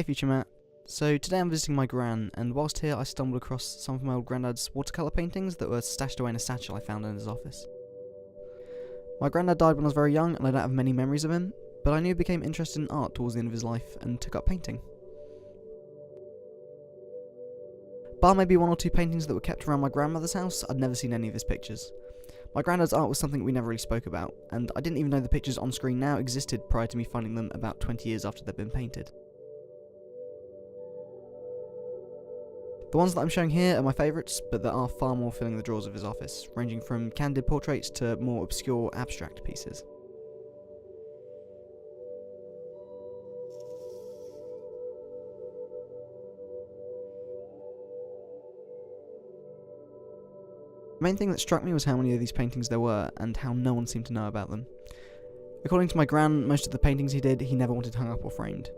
Hey Future Matt. So today I'm visiting my gran, and whilst here I stumbled across some of my old granddad's watercolour paintings that were stashed away in a satchel I found in his office. My granddad died when I was very young and I don't have many memories of him, but I knew he became interested in art towards the end of his life and took up painting. Bar maybe one or two paintings that were kept around my grandmother's house, I'd never seen any of his pictures. My granddad's art was something we never really spoke about, and I didn't even know the pictures on screen now existed prior to me finding them about 20 years after they'd been painted. The ones that I'm showing here are my favourites, but there are far more filling the drawers of his office, ranging from candid portraits to more obscure abstract pieces. The main thing that struck me was how many of these paintings there were, and how no one seemed to know about them. According to my gran, most of the paintings he did he never wanted hung up or framed.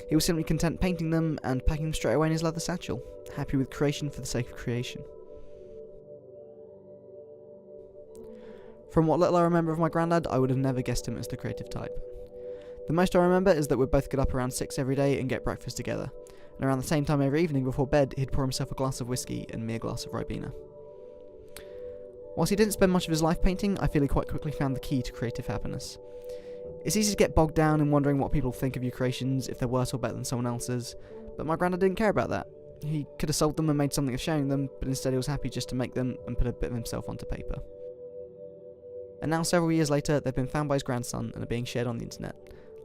He was simply content painting them and packing them straight away in his leather satchel, happy with creation for the sake of creation. From what little I remember of my granddad, I would have never guessed him as the creative type. The most I remember is that we'd both get up around 6 every day and get breakfast together, and around the same time every evening before bed he'd pour himself a glass of whiskey and me a glass of Ribena. Whilst he didn't spend much of his life painting, I feel he quite quickly found the key to creative happiness. It's easy to get bogged down in wondering what people think of your creations, if they're worse or better than someone else's, but my granddad didn't care about that. He could have sold them and made something of sharing them, but instead he was happy just to make them and put a bit of himself onto paper. And now, several years later, they've been found by his grandson and are being shared on the internet,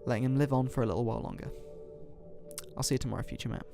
letting him live on for a little while longer. I'll see you tomorrow, Future Matt.